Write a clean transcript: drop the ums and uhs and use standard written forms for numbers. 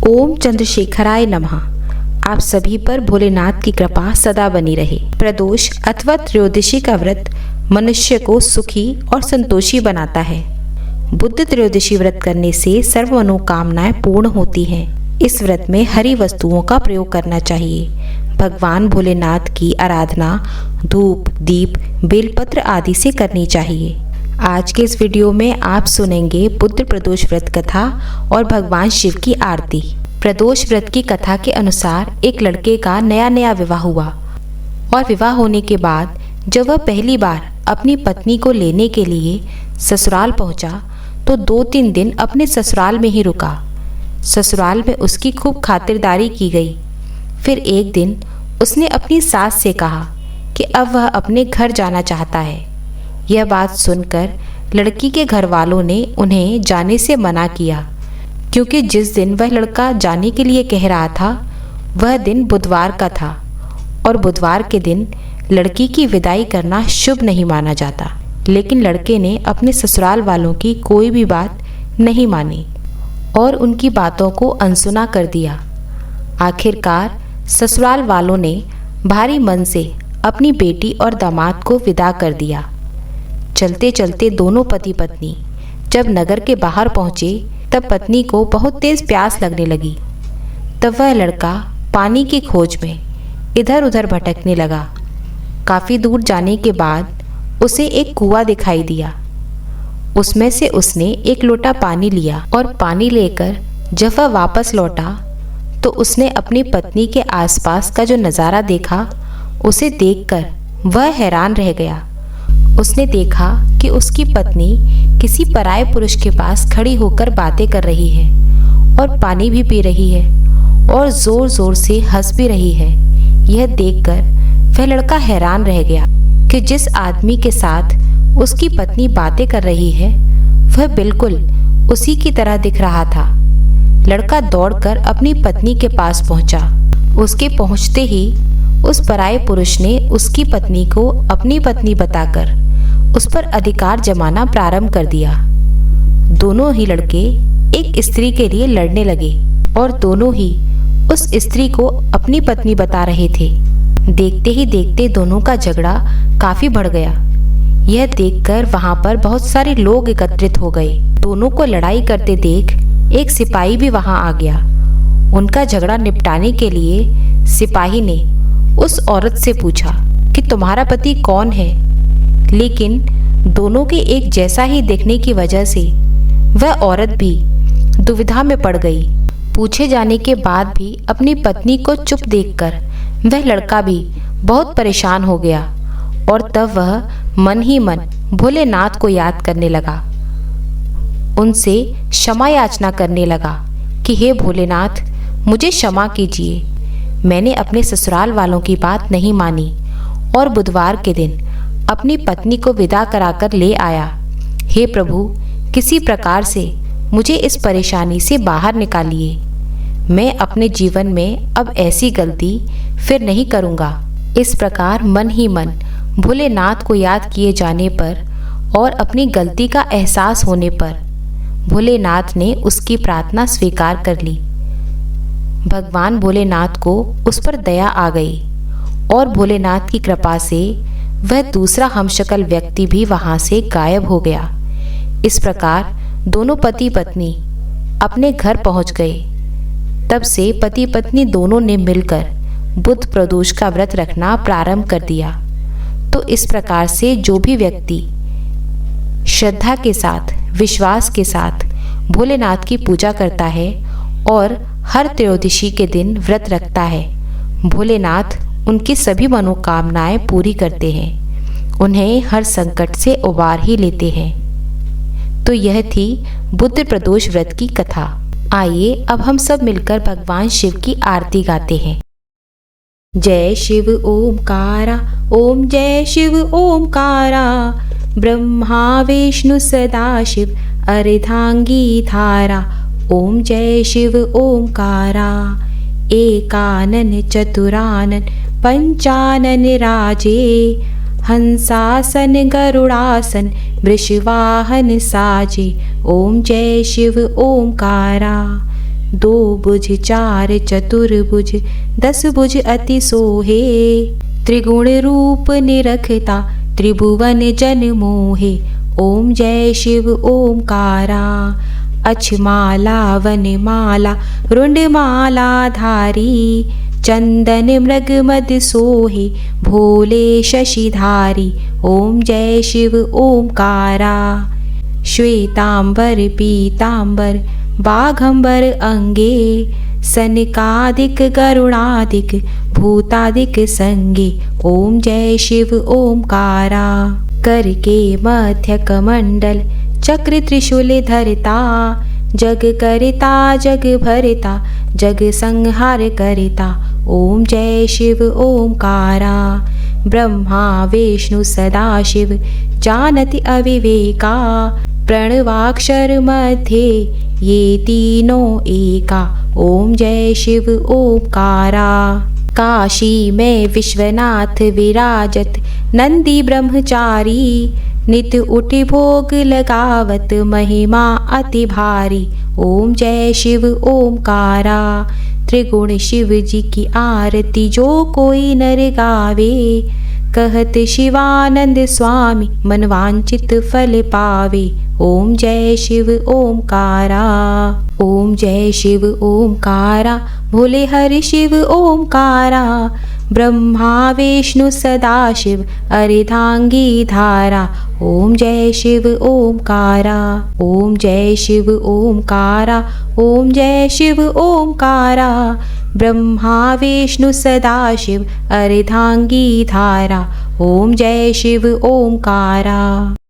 ओम चंद्रशेखराय नमः। आप सभी पर भोलेनाथ की कृपा सदा बनी रहे। प्रदोष अथवा त्रयोदशी का व्रत मनुष्य को सुखी और संतोषी बनाता है। बुद्ध त्रयोदशी व्रत करने से सर्व मनोकामनाएं पूर्ण होती हैं। इस व्रत में हरी वस्तुओं का प्रयोग करना चाहिए। भगवान भोलेनाथ की आराधना धूप, दीप, बेलपत्र आदि से करनी चाहिए। आज के इस वीडियो में आप सुनेंगे बुद्ध प्रदोष व्रत कथा और भगवान शिव की आरती। प्रदोष व्रत की कथा के अनुसार एक लड़के का नया विवाह हुआ और विवाह होने के बाद जब वह पहली बार अपनी पत्नी को लेने के लिए ससुराल पहुंचा तो 2-3 दिन अपने ससुराल में ही रुका। ससुराल में उसकी खूब खातिरदारी की गई। फिर एक दिन उसने अपनी सास से कहा कि अब वह अपने घर जाना चाहता है। यह बात सुनकर लड़की के घर वालों ने उन्हें जाने से मना किया, क्योंकि जिस दिन वह लड़का जाने के लिए कह रहा था वह दिन बुधवार का था और बुधवार के दिन लड़की की विदाई करना शुभ नहीं माना जाता। लेकिन लड़के ने अपने ससुराल वालों की कोई भी बात नहीं मानी और उनकी बातों को अनसुना कर दिया। आखिरकार ससुराल वालों ने भारी मन से अपनी बेटी और दामाद को विदा कर दिया। चलते चलते दोनों पति पत्नी जब नगर के बाहर पहुंचे तब पत्नी को बहुत तेज प्यास लगने लगी। तब वह लड़का पानी की खोज में इधर उधर भटकने लगा। काफ़ी दूर जाने के बाद उसे एक कुआं दिखाई दिया। उसमें से उसने एक लोटा पानी लिया और पानी लेकर जब वह वापस लौटा तो उसने अपनी पत्नी के आसपास का जो नज़ारा देखा उसे देखकर वह हैरान रह गया। उसने देखा कि उसकी पत्नी किसी पराये पुरुष के पास खड़ी होकर बातें कर रही है और पानी भी पी रही है और ज़ोर ज़ोर से हंस भी रही है। यह देखकर वह लड़का हैरान रह गया कि जिस आदमी के साथ उसकी पत्नी बातें कर रही है वह बिल्कुल उसी की तरह दिख रहा था। लड़का दौड़कर अपनी पत्नी के पास पहुंचा। उसके पहुंचते ही उस पराये पुरुष ने उसकी पत्नी को अपनी पत्नी बताकर उस पर अधिकार जमाना प्रारंभ कर दिया। दोनों ही लड़के एक स्त्री के लिए लड़ने लगे और दोनों ही उस स्त्री को अपनी पत्नी बता रहे थे। देखते ही देखते दोनों का झगड़ा काफी बढ़ गया। यह देखकर वहां पर बहुत सारे लोग एकत्रित हो गए। दोनों को लड़ाई करते देख एक सिपाही भी वहां आ गया। उनका झगड़ा निपटाने के लिए सिपाही ने उस औरत से पूछा कि तुम्हारा पति कौन है, लेकिन दोनों के एक जैसा ही दिखने की वजह से वह औरत भी दुविधा में पड़ गई। पूछे जाने के बाद भी अपनी पत्नी को चुप देखकर वह लड़का भी बहुत परेशान हो गया और तब वह मन ही मन भोलेनाथ को याद करने लगा। उनसे क्षमा याचना करने लगा कि हे भोलेनाथ, मुझे क्षमा कीजिए। मैंने अपने ससुराल वालों की बात नहीं मानी और बुधवार के दिन अपनी पत्नी को विदा कराकर ले आया। हे प्रभु, किसी प्रकार से मुझे इस परेशानी से बाहर निकालिए। मैं अपने जीवन में अब ऐसी गलती फिर नहीं करूँगा। इस प्रकार मन ही मन भोलेनाथ को याद किए जाने पर और अपनी गलती का एहसास होने पर भोलेनाथ ने उसकी प्रार्थना स्वीकार कर ली। भगवान भोलेनाथ को उस पर दया आ गई और भोलेनाथ की कृपा से वह दूसरा हमशक्ल व्यक्ति भी वहां से गायब हो गया। इस प्रकार दोनों पति पत्नी अपने घर पहुंच गए। तब से पति पत्नी दोनों ने मिलकर बुद्ध प्रदोष का व्रत रखना प्रारंभ कर दिया। तो इस प्रकार से जो भी व्यक्ति श्रद्धा के साथ, विश्वास के साथ भोलेनाथ की पूजा करता है और हर त्रयोदशी के दिन व्रत रखता है, भोलेनाथ उनकी सभी मनोकामनाएं पूरी करते हैं, उन्हें हर संकट से उबार ही लेते हैं। तो यह थी बुद्ध प्रदोष व्रत की कथा। आइए अब हम सब मिलकर भगवान शिव की आरती गाते हैं। जय शिव ओमकारा, ओम जय शिव ओमकारा, ब्रह्मा विष्णु सदाशिव अर्धांगी धारा। ओम जय शिव ओमकारा, एकानन चतुरानन पंचानन राजे, हंसासन गरुड़ासन वृषवाहन साजे। ओम जय शिव ओमकारा, दो भुज चार चतुर्भुज 10 भुज अति सोहे। त्रिगुण रूप निरखता त्रिभुवन जन मोहे। ओम जय शिव ओमकारा। अक्षमाला वनमाला रुंडमाला धारी। चंदन मृग मद सोहे भोले शशिधारी। ओम जय शिव ओमकारा। श्वेतांबर पीतांबर बाघंबर अंगे। सनकादिक गरुड़ादिक भूतादिक संगे। ओम जय शिव ओमकारा। कर के मध्य कमंडल चक्र त्रिशूल धरता। जग करता जग भरता जग संहार करता। ओम जय शिव ओमकारा। ब्रह्मा विष्णु सदाशिव जानति अविवेका। प्रणवाक्षर मध्ये ये तीनों एका। ओम जय शिव ओमकारा। काशी में विश्वनाथ विराजत नंदी ब्रह्मचारी। नित उठ भोग लगावत महिमा अति भारी। ओम जय शिव ओमकारा। त्रिगुण शिव जी की आरती जो कोई नर गावे। कहत शिवानंद स्वामी मनवांचित फल पावे। ओम जय शिव ओमकारा। ओम जय शिव ओमकारा। भोले हरि शिव ओमकारा। ब्रह्मा विष्णु सदाशिव अर्धांगी धारा। ओम जय शिव ओमकारा। ओम जय शिव ओमकारा। ओम जय शिव ओमकारा। ब्रह्मा विष्णु सदाशिव अर्धांगी धारा। ओम जय शिव ओमकारा।